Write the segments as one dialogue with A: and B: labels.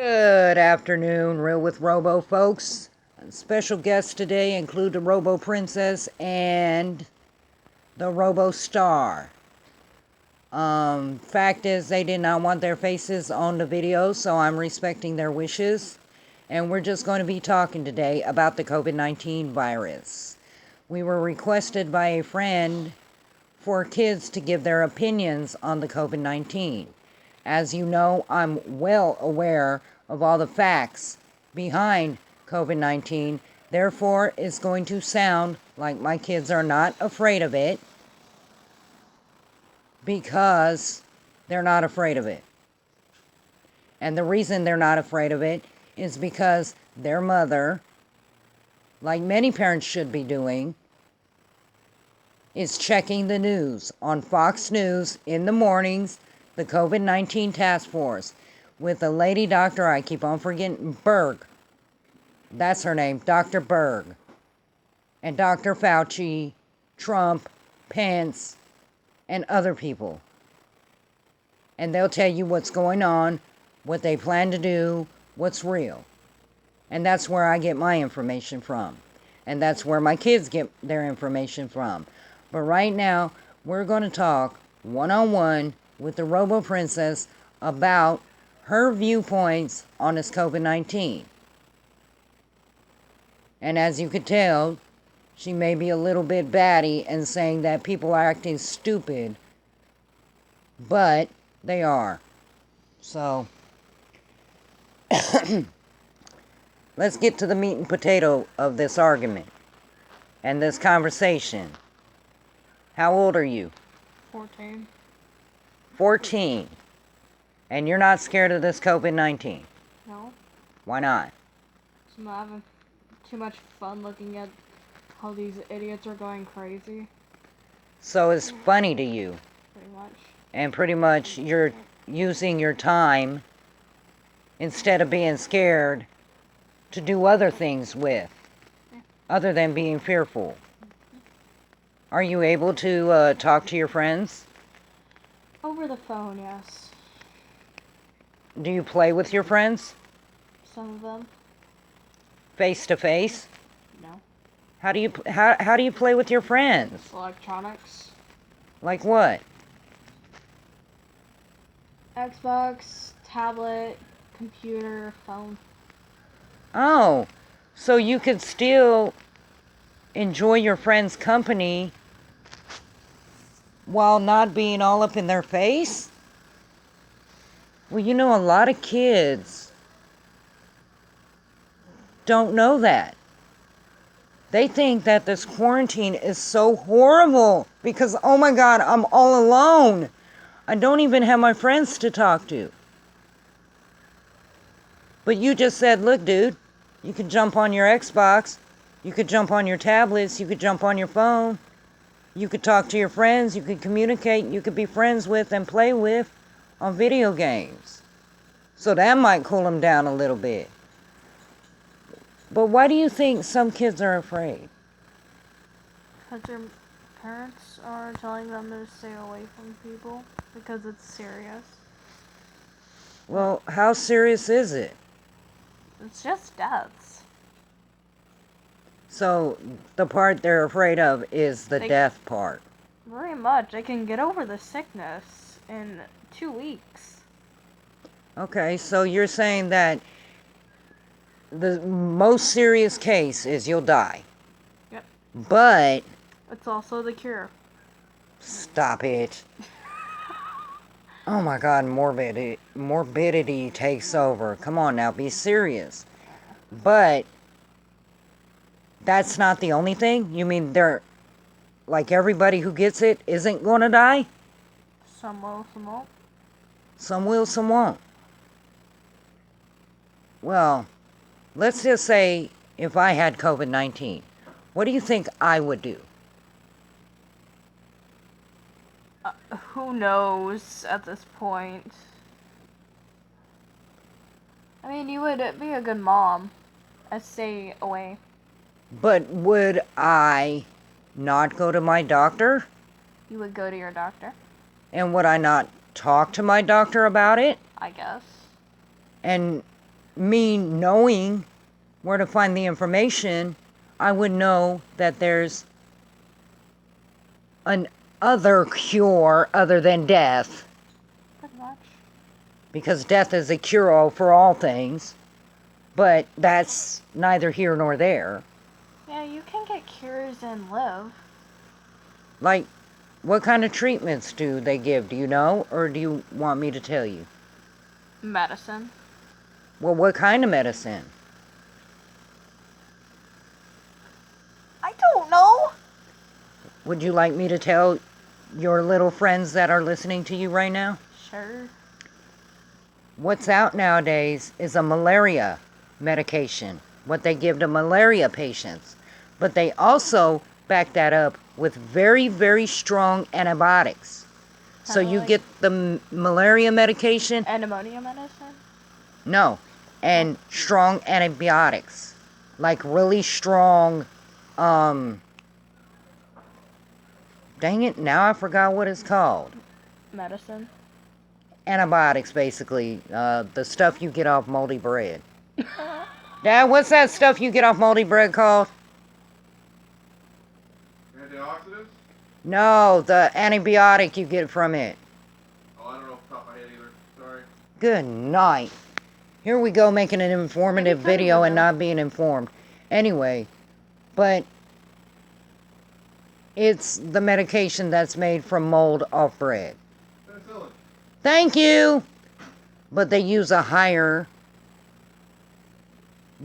A: Good afternoon, Real with Robo folks. Special guests today include the Robo Princess and the Robo Star. Fact is, they did not want their faces on the video, so I'm respecting their wishes. And we're just going to be talking today about the COVID-19 virus. We were requested by a friend for kids to give their opinions on the COVID-19. As you know, I'm well aware of all the facts behind COVID-19. Therefore, it's going to sound like my kids are not afraid of it because they're not afraid of it. And the reason they're not afraid of it is because their mother, like many parents should be doing, is checking the news on Fox News in the mornings, the COVID-19 task force, with a lady doctor, I keep on forgetting, Berg. That's her name, Dr. Berg. And Dr. Fauci, Trump, Pence, and other people. And they'll tell you what's going on, what they plan to do, what's real. And that's where I get my information from. And that's where my kids get their information from. But right now, we're going to talk one-on-one with the Robo Princess about her viewpoints on this COVID-19. And as you could tell, she may be a little bit batty and saying that people are acting stupid, but they are. So, let's get to the meat and potato of this argument and this conversation. How old are you?
B: 14.
A: 14. And you're not scared of this COVID-19?
B: No.
A: Why not?
B: I'm not having too much fun looking at how these idiots are going crazy.
A: So it's funny to you.
B: Pretty much.
A: And pretty much you're using your time, instead of being scared, to do other things with, other than being fearful. Are you able to talk to your friends?
B: Over the phone, yes.
A: Do you play with your friends?
B: Some of them.
A: Face to face?
B: No.
A: How do you play with your friends?
B: Electronics.
A: Like what?
B: Xbox, tablet, computer, phone.
A: Oh, so you could still enjoy your friends' company while not being all up in their face? Well, you know, a lot of kids don't know that. They think that this quarantine is so horrible because, oh my God, I'm all alone. I don't even have my friends to talk to. But you just said, look, dude, you could jump on your Xbox, you could jump on your tablets, you could jump on your phone, you could talk to your friends, you could communicate, you could be friends with and play with on video games. So that might cool them down a little bit. But why do you think some kids are afraid?
B: Because their parents are telling them to stay away from people because it's serious.
A: Well, how serious is it?
B: It's just deaths.
A: So the part they're afraid of is the death part.
B: Very much. They can get over the sickness in 2 weeks.
A: Okay, so you're saying that the most serious case is you'll die.
B: Yep.
A: But
B: It's also the cure.
A: stop it. Oh my God, morbidity takes over. Come on now, be serious. But that's not the only thing? You mean like everybody who gets it isn't going to die?
B: Some will, some won't.
A: Some will, some won't. Well, let's just say if I had COVID-19, what do you think I would do?
B: Who knows at this point? I mean, you would be a good mom. Stay away.
A: But would I not go to my doctor?
B: You would go to your doctor.
A: And would I not talk to my doctor about it?
B: I guess.
A: And me knowing where to find the information, I would know that there's an other cure other than death.
B: Pretty much.
A: Because death is a cure-all for all things. But that's neither here nor there.
B: Yeah, you can get cures and live.
A: Like, what kind of treatments do they give? Do you know? Or do you want me to tell you?
B: Medicine.
A: Well, what kind of medicine?
B: I don't know.
A: Would you like me to tell your little friends that are listening to you right now?
B: Sure.
A: What's out nowadays is a malaria medication, what they give to malaria patients. But they also back that up with very, very strong antibiotics. So you
B: Like
A: get the malaria medication.
B: and pneumonia medicine?
A: No. And strong antibiotics. Like really strong, dang it, now I forgot what it's called.
B: Medicine.
A: Antibiotics, basically. The stuff you get off moldy bread. Dad, what's that stuff you get off moldy bread called?
C: Antioxidants?
A: No, the antibiotic you get from it.
C: Oh, I don't know off the top of my head either. Sorry.
A: Good night. Here we go making an informative video and not being informed. Anyway, but it's the medication that's made from mold off bread.
C: Penicillin.
A: Thank you! But they use a higher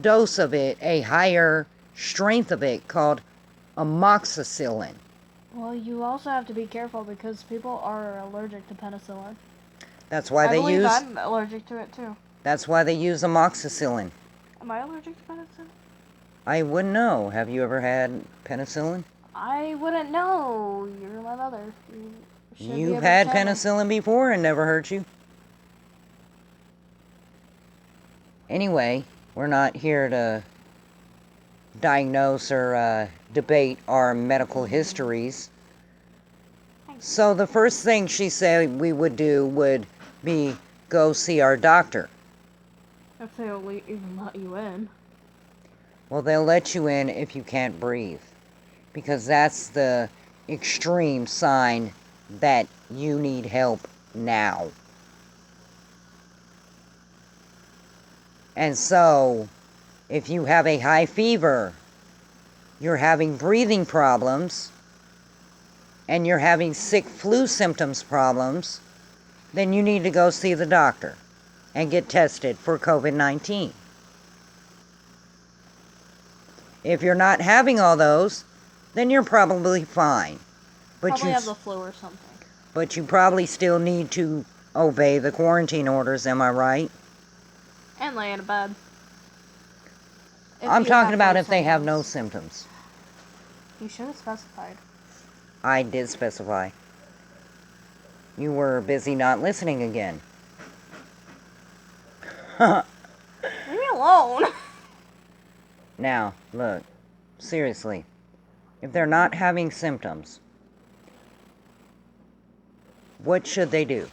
A: dose of it, a higher strength of it called amoxicillin.
B: Well, you also have to be careful because people are allergic to penicillin.
A: That's why they use.
B: I'm allergic to it too.
A: That's why they use amoxicillin.
B: Am I allergic to penicillin?
A: I wouldn't know. Have you ever had penicillin?
B: I wouldn't know. You're my mother. You should be able
A: You've
B: to
A: had
B: tell me.
A: penicillin before and never hurt you? Anyway, we're not here to diagnose or debate our medical histories. So the first thing she said we would do would be go see our doctor.
B: If they'll even let you in.
A: Well, they'll let you in if you can't breathe, because that's the extreme sign that you need help now. And so, if you have a high fever, you're having breathing problems, and you're having sick flu symptoms problems, then you need to go see the doctor and get tested for COVID-19. If you're not having all those, then you're probably fine.
B: Probably have the flu or something.
A: But you probably still need to obey the quarantine orders, am I right?
B: And lay in a bed.
A: I'm talking about if they have no symptoms.
B: You should have specified.
A: I did specify. You were busy not listening again.
B: Leave me alone.
A: Now, look, seriously, if they're not having symptoms, what should they do?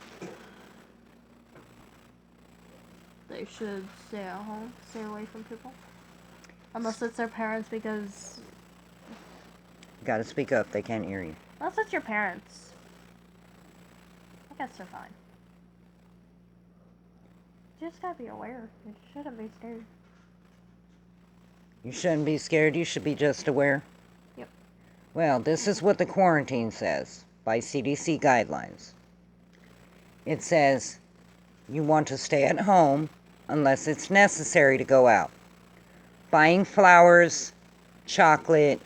B: They should stay at home, stay away from people. Unless it's their parents, because...
A: Gotta speak up, they can't hear you.
B: Unless it's your parents. I guess they're fine. You just gotta be aware. You shouldn't be scared.
A: You shouldn't be scared, you should be just aware.
B: Yep.
A: Well, this is what the quarantine says by CDC guidelines. It says you want to stay at home unless it's necessary to go out. Buying flowers, chocolate,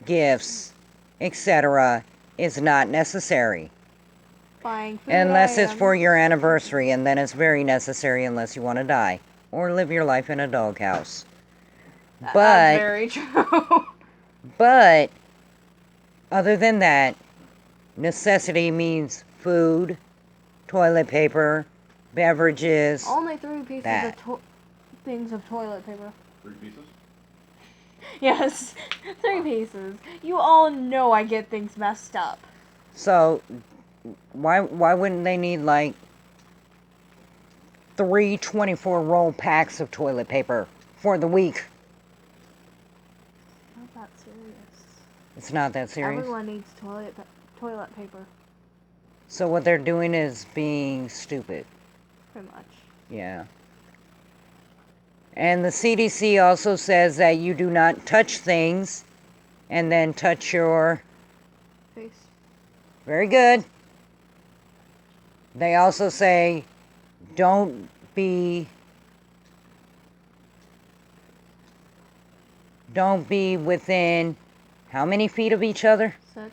A: gifts, etc. is not necessary.
B: Buying food
A: Unless it's
B: items.
A: for your anniversary, and then it's very necessary unless you want to die or live your life in a doghouse.
B: That's
A: But
B: very true.
A: But other than that, necessity means food, toilet paper, beverages.
B: Only 3 pieces
A: that.
B: of things of toilet paper.
C: 3 pieces?
B: Yes, 3 pieces. You all know I get things messed up.
A: So why wouldn't they need like 3 24-roll packs of toilet paper for the week.
B: Not that serious.
A: It's not that serious.
B: Everyone needs toilet paper.
A: So what they're doing is being stupid.
B: Pretty much.
A: Yeah. And the CDC also says that you do not touch things and then touch your...
B: Face.
A: Very good. They also say don't be within how many feet of each other?
B: 6.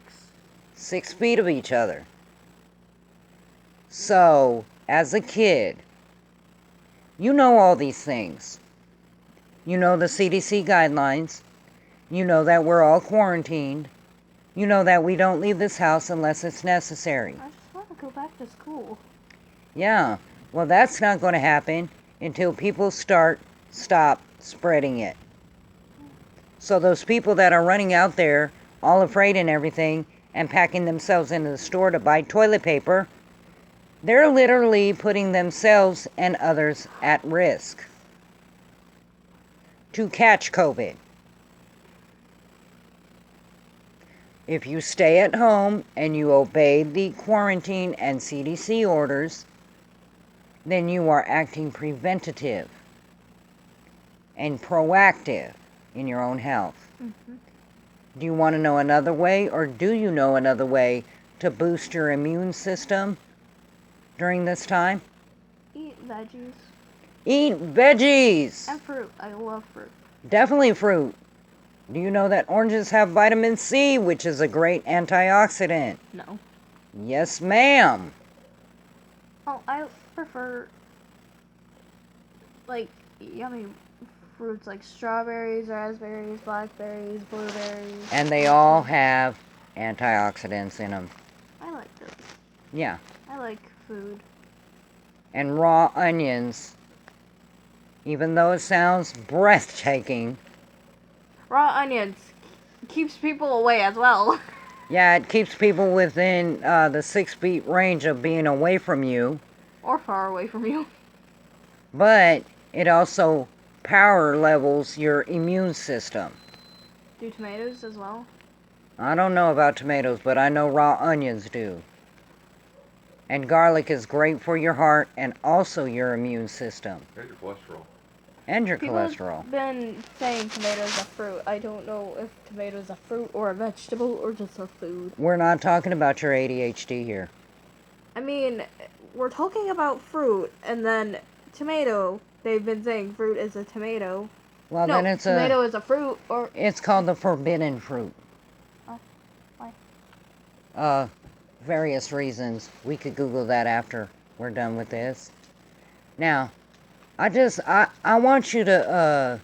A: 6 feet of each other. So, as a kid, you know all these things. You know the CDC guidelines. You know that we're all quarantined. You know that we don't leave this house unless it's necessary.
B: I just want to go back to school.
A: Yeah, well, that's not going to happen until people stop spreading it. So those people that are running out there, all afraid and everything, and packing themselves into the store to buy toilet paper, they're literally putting themselves and others at risk to catch COVID. If you stay at home and you obey the quarantine and CDC orders, then you are acting preventative and proactive in your own health.
B: Mm-hmm.
A: Do you want to know another way, or do you know another way to boost your immune system during this time?
B: Eat veggies.
A: Eat veggies!
B: And fruit. I love fruit.
A: Definitely fruit. Do you know that oranges have vitamin C, which is a great antioxidant?
B: No.
A: Yes, ma'am.
B: Oh, I prefer, like, yummy fruits like strawberries, raspberries, blackberries, blueberries.
A: And they all have antioxidants in them.
B: I like those.
A: Yeah.
B: I like food.
A: And raw onions, even though it sounds breathtaking,
B: Raw onions keeps people away as well.
A: yeah, it keeps people within the 6 feet range of being away from you,
B: Or far away from you.
A: but it also power levels your immune system.
B: Do tomatoes as well?
A: I don't know about tomatoes, but I know raw onions do. And garlic is great for your heart and also your immune system.
C: And your cholesterol.
A: And your
B: People
A: cholesterol.
B: have been saying tomatoes are fruit. I don't know if tomatoes are fruit or a vegetable or just a food.
A: We're not talking about your ADHD here.
B: I mean, we're talking about fruit, and then tomato. They've been saying fruit is a tomato.
A: Well,
B: No,
A: then it's
B: tomato is a fruit, or...
A: It's called the forbidden fruit.
B: Oh, why?
A: Various reasons. We could Google that after we're done with this. Now, I want you to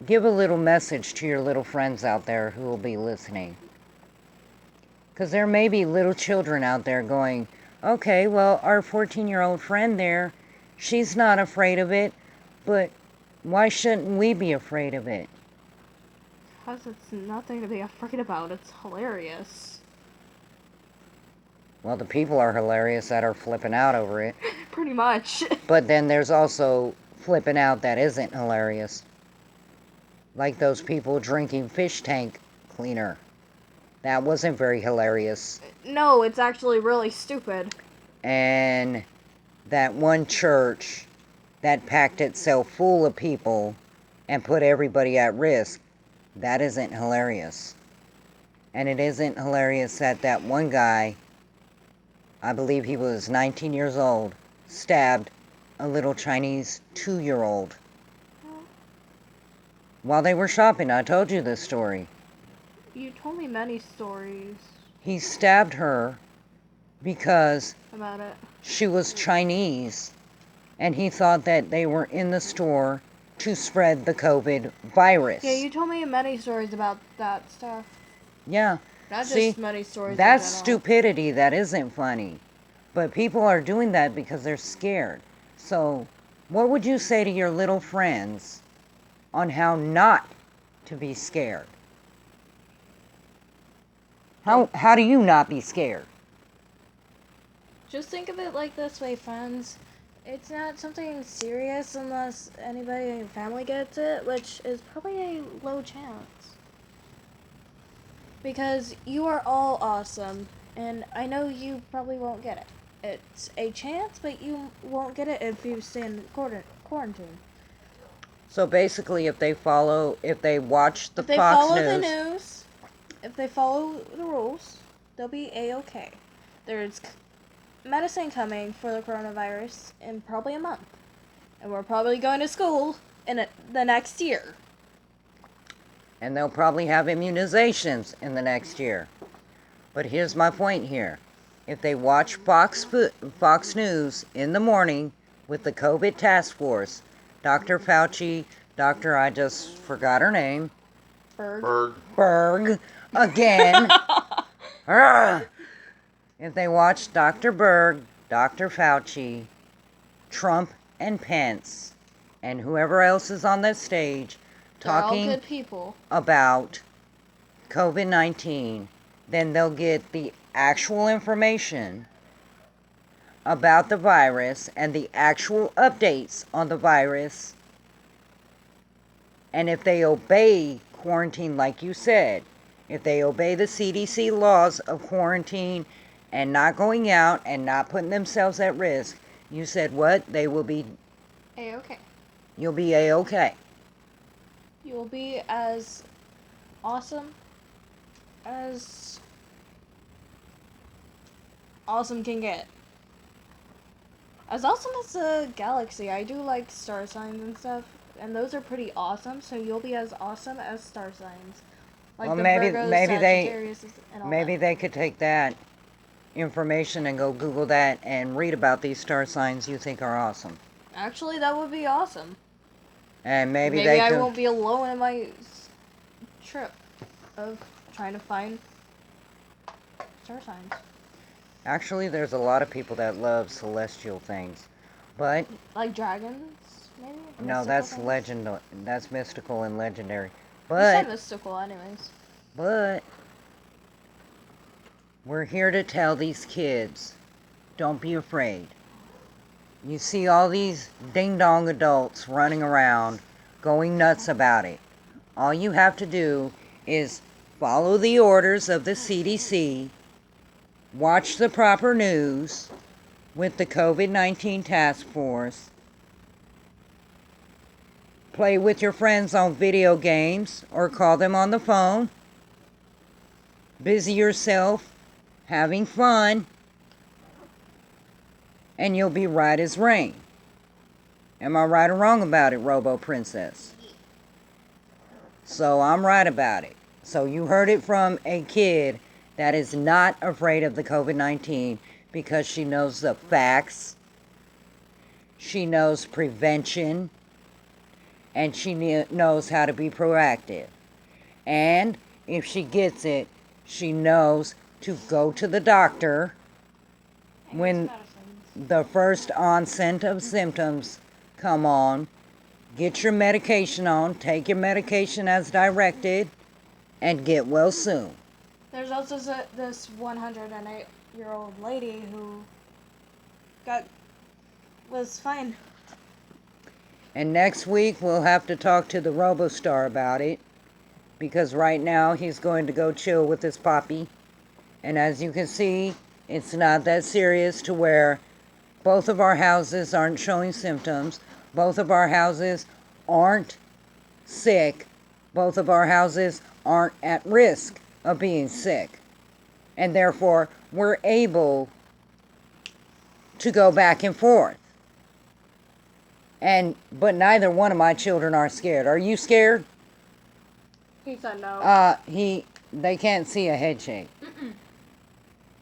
A: give a little message to your little friends out there who will be listening. Because there may be little children out there going, okay, well, our 14-year-old friend there, she's not afraid of it, but why shouldn't we be afraid of it?
B: Because it's nothing to be afraid about. It's hilarious.
A: Well, the people are hilarious that are flipping out over it.
B: Pretty much.
A: But then there's also flipping out that isn't hilarious. Like those people drinking fish tank cleaner. That wasn't very hilarious.
B: No, it's actually really stupid.
A: And that one church that packed itself full of people and put everybody at risk, that isn't hilarious. And it isn't hilarious that that one guy, I believe he was 19 years old, stabbed a little Chinese 2-year-old while they were shopping. I told you this story.
B: You told me many stories
A: He stabbed her because
B: about it.
A: she was Chinese and he thought that they were in the store to spread the COVID virus.
B: Yeah, you told me many stories about that stuff.
A: Yeah.
B: Not
A: See,
B: just many stories.
A: That's
B: in general.
A: stupidity. That isn't funny. But people are doing that because they're scared. So, what would you say to your little friends on how not to be scared? How do you not be scared?
B: Just think of it like this way, friends. it's not something serious unless anybody in your family gets it, which is probably a low chance. Because you are all awesome, and I know you probably won't get it. It's a chance, but you won't get it if you stay in quarantine.
A: So basically, if they watch the
B: If they
A: Fox
B: follow the
A: News,
B: news, if they follow the rules, they'll be a-okay. There's medicine coming for the coronavirus in probably a month. And we're probably going to school in the next year.
A: and they'll probably have immunizations in the next year. But here's my point here. If they watch Fox News in the morning with the COVID task force, Dr. Fauci, I just forgot her name. Berg. Again. If they watch Dr. Berg, Dr. Fauci, Trump and Pence, and whoever else is on that stage talking
B: They're all good people.
A: about COVID-19, then they'll get the actual information about the virus and the actual updates on the virus. And if they obey quarantine, like you said, if they obey the CDC laws of quarantine and not going out and not putting themselves at risk, you said what? They will be
B: A-okay.
A: You'll be A-okay.
B: You will be as awesome as awesome can get. As awesome as the galaxy. I do like star signs and stuff, and those are pretty awesome, so you'll be as awesome as star signs. Like
A: Well,
B: the
A: maybe
B: Sagittarius, and all that.
A: they could take that information and go Google that and read about these star signs you think are awesome.
B: Actually, that would be awesome.
A: And maybe
B: I won't be alone in my trip of trying to find star signs.
A: Actually, there's a lot of people that love celestial things, but
B: Like dragons, maybe?
A: no,
B: Mystical
A: that's
B: things?
A: legend. That's mystical and legendary.
B: You said
A: But
B: mystical, anyways.
A: we're here to tell these kids, don't be afraid. You see all these ding-dong adults running around, going nuts about it. All you have to do is follow the orders of the CDC, watch the proper news with the COVID-19 task force, play with your friends on video games or call them on the phone, busy yourself having fun, and you'll be right as rain. Am I right or wrong about it, Robo Princess? So I'm right about it. So you heard it from a kid that is not afraid of the COVID-19 because she knows the facts, she knows prevention, and she knows how to be proactive. And if she gets it, she knows to go to the doctor when the first onset of symptoms come on. Get your medication on, take your medication as directed, and get well soon.
B: There's also this 108-year-old lady who was fine.
A: And next week we'll have to talk to the Robo Star about it, because right now he's going to go chill with his poppy. And as you can see, it's not that serious to where both of our houses aren't showing symptoms. Both of our houses aren't sick. Both of our houses aren't at risk of being sick. And therefore, we're able to go back and forth. But neither one of my children are scared. Are you scared?
B: He said no.
A: They can't see a head shake.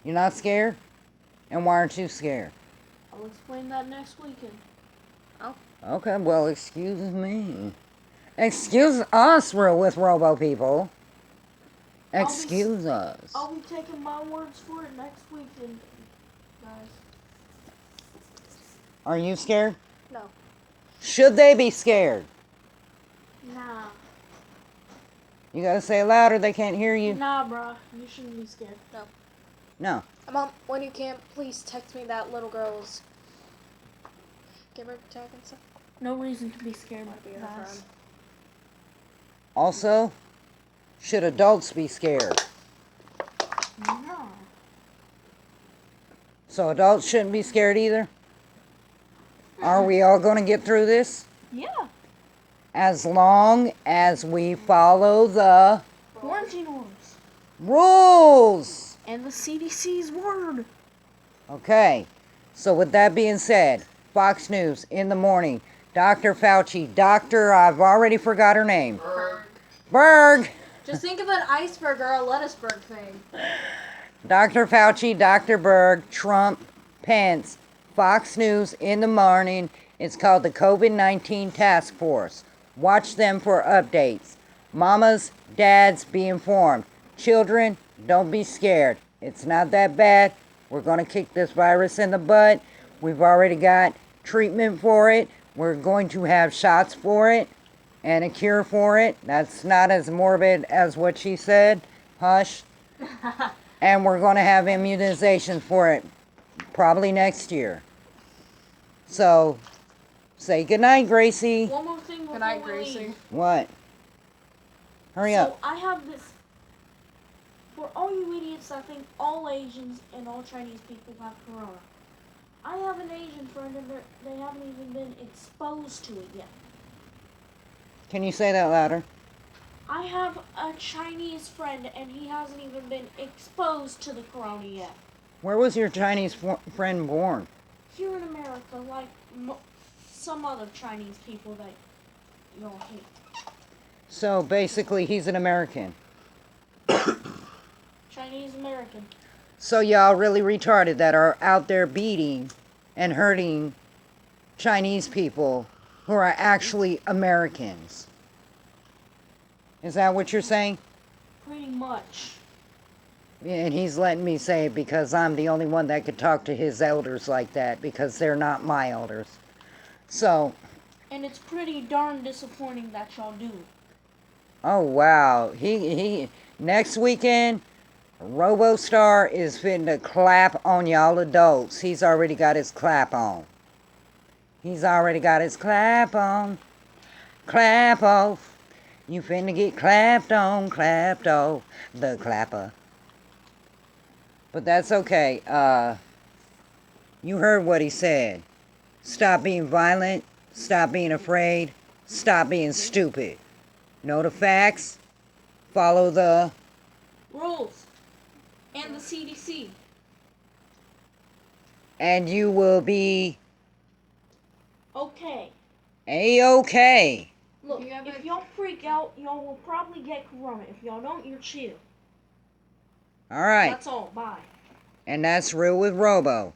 A: You're not scared? And why aren't you scared?
B: I'll explain that next weekend. Oh.
A: Okay, well, excuse me. Excuse us, with Robo people. Excuse us.
B: I'll be taking my words for it next weekend, guys.
A: Are you scared?
B: No.
A: Should they be scared?
B: Nah.
A: You gotta say it louder, they can't hear you.
B: Nah, bruh. You shouldn't be scared. No.
A: No.
B: Mom, when you can, please text me that little girl's Give her a tag and stuff.
D: No reason to be scared,
B: Might be her
D: guys.
B: friend.
A: Also, should adults be scared?
D: No.
A: So adults shouldn't be scared either? Are we all going to get through this?
D: Yeah.
A: As long as we follow the
D: Quarantine orders.
A: rules.
D: And the CDC's word.
A: Okay, so with that being said, Fox News in the morning, Dr. Fauci, I've already forgot her name. Berg.
B: Just think of an iceberg or a lettuceberg thing.
A: Dr. Fauci, Dr. Berg, Trump, Pence, Fox News in the morning. It's called the COVID-19 Task Force. Watch them for updates. Mamas, dads, be informed. Children, don't be scared. It's not that bad. We're going to kick this virus in the butt. We've already got treatment for it. We're going to have shots for it and a cure for it. That's not as morbid as what she said. Hush. And we're going to have immunizations for it probably next year. So, say goodnight, Gracie.
D: One more thing before
B: Good night,
D: we
B: Gracie.
D: leave.
A: What? Hurry
D: So
A: up.
D: I have this. For all you idiots that think all Asians and all Chinese people have corona, I have an Asian friend and they haven't even been exposed to it yet.
A: Can you say that louder?
D: I have a Chinese friend and he hasn't even been exposed to the corona yet.
A: Where was your Chinese friend born?
D: Here in America, like some other Chinese people that y'all hate.
A: So basically, he's an American.
D: Chinese American.
A: So y'all really retarded that are out there beating and hurting Chinese people who are actually Americans. Is that what you're saying?
D: Pretty much.
A: And he's letting me say it because I'm the only one that could talk to his elders like that because they're not my elders. So,
D: And it's pretty darn disappointing that y'all do.
A: oh wow. He next weekend, Robo Star is fitting to clap on y'all adults. He's already got his clap on. He's already got his clap on. Clap off. You finna get clapped on, clapped off. The clapper. But that's okay. You heard what he said. Stop being violent. Stop being afraid. Stop being stupid. Know the facts. Follow the
D: Rules. And the CDC.
A: and you will be
D: Okay.
A: A-okay.
D: Look,
B: You have
D: if
B: a-
D: y'all freak out, y'all will probably get corona. If y'all don't, you're chill.
A: All right.
D: That's all. Bye.
A: And that's Real with Robo.